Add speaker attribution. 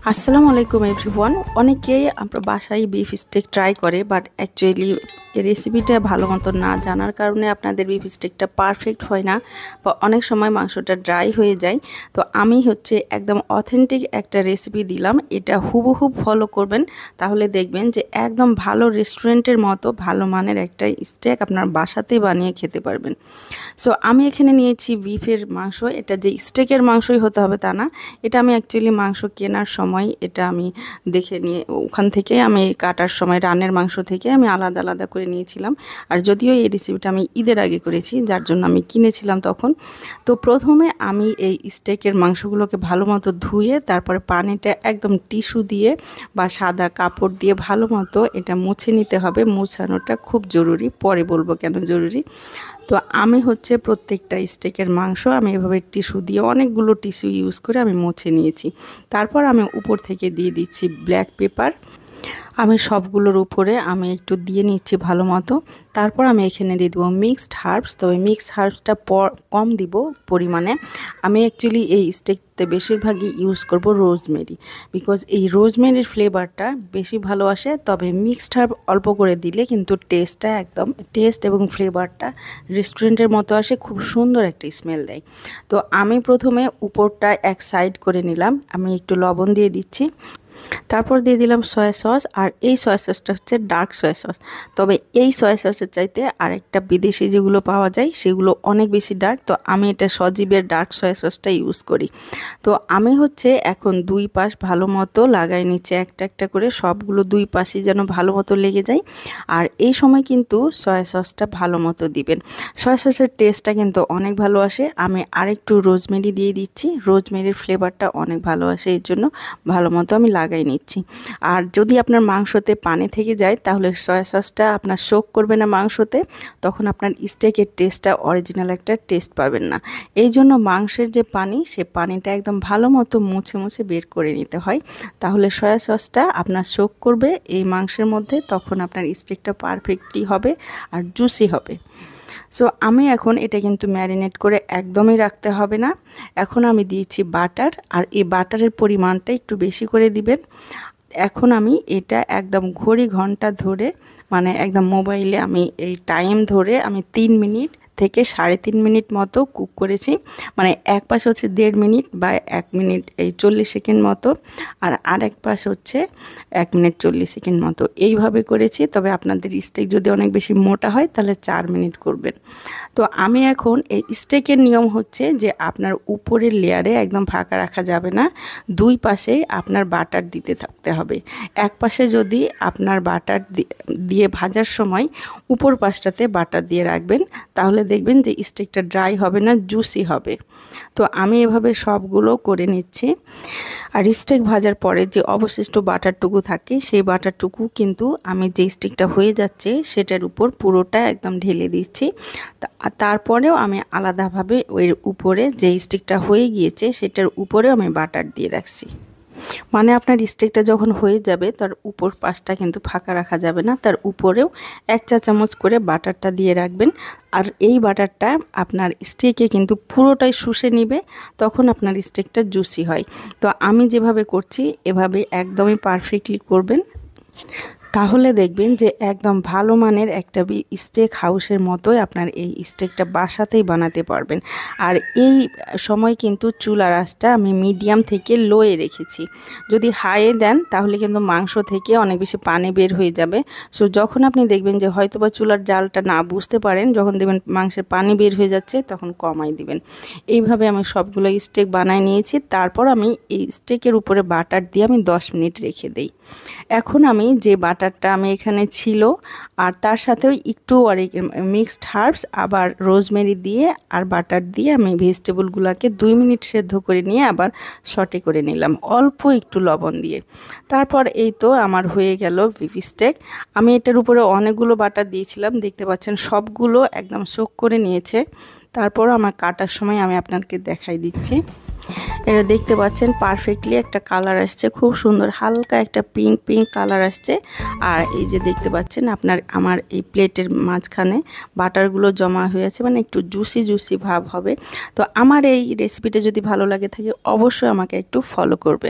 Speaker 1: আসসালামু আলাইকুম এভরিওয়ান। অনেকেই আমরা বাসায় বিফ স্টেক ট্রাই করে, বাট অ্যাকচুয়ালি এই রেসিপিটা ভালো মতো না জানার কারণে আপনাদের বিফ স্টেকটা পারফেক্ট হয় না বা অনেক সময় মাংসটা ড্রাই হয়ে যায়। তো আমি একদম অথেন্টিক একটা রেসিপি দিলাম, এটা হুবহু ফলো করবেন, তাহলে দেখবেন যে একদম ভালো রেস্টুরেন্টের মতো ভালো মানের একটা স্টেক আপনার বাসাতে বানিয়ে খেতে পারবেন। সো আমি এখানে নিয়েছি বিফের মাংস। এটা যে স্টেকের মাংসই হতে হবে তা না, এটা আমি অ্যাকচুয়ালি মাংস কেনার সময় এটা আমি দেখে নিয়ে ওখান থেকে আমি কাটার সময় রানের মাংস থেকে আমি আলাদা আলাদা করে নিয়েছিলাম। আর যদিও এই রেসিপিটা আমি ঈদের আগে করেছি, যার জন্য আমি কিনেছিলাম তখন। তো প্রথমে আমি এই স্টেকের মাংসগুলোকে ভালো মতো ধুয়ে তারপরে পানিটা একদম টিস্যু দিয়ে বা সাদা কাপড় দিয়ে ভালো মতো এটা মুছে নিতে হবে। মুছানোটা খুব জরুরি, পরে বলবো কেন জরুরি। তো আমি প্রত্যেকটা স্টেকের মাংস আমি এভাবে টিস্যু দিয়ে অনেকগুলো টিস্যু ইউজ করে আমি মুছে নিয়েছি। তারপর আমি উপর থেকে দিয়ে দিচ্ছি ব্ল্যাক পেপার। আমি সবগুলোর উপরে আমি একটু দিয়ে নিচ্ছি ভালো মতো। তারপর আমি এখানে দিয়ে দেবো মিক্সড হার্বস। তবে মিক্সড হার্বসটা কম দিব পরিমাণে। আমি অ্যাকচুয়ালি এই স্টেকতে বেশিরভাগই ইউজ করব রোজমেরি, বিকজ এই রোজমেরির ফ্লেভারটা বেশি ভালো আসে। তবে মিক্সড হার্ব অল্প করে দিলে কিন্তু টেস্টটা একদম টেস্ট এবং ফ্লেভারটা রেস্টুরেন্টের মতো আসে, খুব সুন্দর একটা স্মেল দেয়। তো আমি প্রথমে উপরটা এক সাইড করে নিলাম, আমি একটু লবণ দিয়ে দিচ্ছি। তারপর দিয়ে দিলাম সয়া সস, আর এই সয়া সসটা ডার্ক সয়া সস। তবে এই সয়া সসের চাইতে আরেকটা বিদেশি যেগুলো পাওয়া যায় সেগুলো অনেক বেশি ডার্ক। তো আমি এটা সজীবের ডার্ক সয়া সসটা ইউজ করি। তো আমি এখন দুই পাশ ভালো মতো লাগাই নিচ্ছে একটা একটা করে, সবগুলো দুই পাশই যেন ভালো মতো লেগে যায়। আর এই সময় কিন্তু সয়া সসটা ভালো মতো দিবেন। সয়া সসের টেস্টটা কিন্তু অনেক ভালো আসে। আমি আরেকটু রোজমেরি দিয়ে দিচ্ছি, রোজমেরির ফ্লেভারটা অনেক ভালো আসে, এর জন্য ভালো মতো আমি লাগাই নিচ্ছি। আর যদি আপনার মাংসতে পানি থেকে যায় তাহলে সয়া সসটা আপনার সোক করবে না মাংসতে, তখন আপনার স্টেকের টেস্টটা অরিজিনাল একটা টেস্ট পাবেন না। এই জন্য মাংসের যে পানি, সে পানিটা একদম ভালো মতো মুছে মুছে বের করে নিতে হয়, তাহলে সয়া সসটা আপনার সোক করবে এই মাংসের মধ্যে, তখন আপনার স্টেকটা পারফেক্টলি হবে আর জুসি হবে। সো আমি এখন এটা কিন্তু ম্যারিনেট করে একদমই রাখতে হবে না। এখন আমি দিয়েছি বাটার, আর এই বাটারের পরিমাণটা একটু বেশি করে দিবেন। এখন আমি এটা একদম ঘড়ি ঘন্টা ধরে, মানে একদম মোবাইলে আমি এই টাইম ধরে আমি 3 মিনিট থেকে 3.5 মিনিট মতো কুক করেছি। মানে এক পাশ 1.5 মিনিট বা 1 মিনিট এই 40 সেকেন্ড মতো, আর আরেক পাশ 1 মিনিট 40 সেকেন্ড মতো, এইভাবে করেছি। তবে আপনাদের স্টেক যদি অনেক বেশি মোটা হয় তাহলে 4 মিনিট করবেন। তো আমি এখন এই স্টেকের নিয়ম যে আপনার উপরের লেয়ারে একদম ফাঁকা রাখা যাবে না, দুই পাশেই আপনার বাটার দিতে থাকতে হবে। এক পাশে যদি আপনার বাটার দিয়ে ভাজার সময় উপর পাশটাতে বাটার দিয়ে রাখবেন, তাহলে দেখবেন যে স্টেকটা ড্রাই হবে না, জুসি হবে। তো আমি এভাবে সবগুলো করে নিচ্ছি। আর স্টেক ভাজার পরে যে অবশিষ্ট বাটারটুকু থাকে, সেই বাটারটুকু কিন্তু আমি যে স্টেকটা হয়ে যাচ্ছে সেটার উপর পুরোটা একদম ঢেলে দিচ্ছি। তারপরেও আমি আলাদাভাবে ওই উপরে যে স্টেকটা হয়ে গিয়েছে সেটার উপরেও আমি বাটার দিয়ে রাখছি। মানে আপনার স্টেকটা যখন হয়ে যাবে তার উপর পাশটা কিন্তু ফাঁকা রাখা যাবে না, তার উপরেও 1 চা চামচ করে বাটারটা দিয়ে রাখবেন। আর এই বাটারটা আপনার স্টেকে কিন্তু পুরোটাই শুষে নিবে, তখন আপনার স্টেকটা জুসি হয়। তো আমি যেভাবে করছি এভাবে একদমই পারফেক্টলি করবেন, তাহলে দেখবেন যে একদম ভালো মানের একটা স্টেক হাউসের মতোই আপনার এই স্টেকটা বাসাতেই বানাতে পারবেন। আর এই সময় কিন্তু চুলার আঁচটা আমি মিডিয়াম থেকে লোয়ে রেখেছি। যদি হাইয়ে দেন তাহলে কিন্তু মাংস থেকে অনেক বেশি পানি বের হয়ে যাবে। সো যখন আপনি দেখবেন যে হয়তোবা চুলার জালটা না বুঝতে পারেন, যখন দেখবেন মাংসের পানি বের হয়ে যাচ্ছে তখন কমাই দিবেন। এইভাবে আমি সবগুলো স্টেক বানায় নিয়েছি। তারপর আমি এই স্টেকের উপরে বাটার দিয়ে আমি 10 মিনিট রেখে দেই। এখন আমি যে বাটারটা আমি এখানে ছিল আর তার সাথেও একটু মিক্সড হার্বস আবার রোজমেরি দিয়ে আর বাটার দিয়ে আমি ভেজিটেবলগুলোকে 2 মিনিট সেদ্ধ করে নিয়ে আবার সটে করে নিলাম অল্প একটু লবণ দিয়ে। তারপর এই তো আমার হয়ে গেল বিফ স্টেক। আমি এটার উপরে অনেকগুলো বাটার দিয়েছিলাম, দেখতে পাচ্ছেন সবগুলো একদম সোক করে নিয়েছে। তারপর আমার কাটার সময় আমি আপনাকে দেখাই দিচ্ছি। এটা দেখতে পাচ্ছেন পারফেক্টলি একটা কালার আসছে, খুব সুন্দর হালকা একটা পিঙ্ক পিঙ্ক কালার আসছে। আর এই যে দেখতে পাচ্ছেন আমার এই প্লেটের মাঝখানে বাটারগুলো জমা হয়েছে, মানে একটু জুসি জুসি ভাব হবে। তো আমার এই রেসিপিটা যদি ভালো লাগে থাকে অবশ্যই আমাকে একটু ফলো করবে।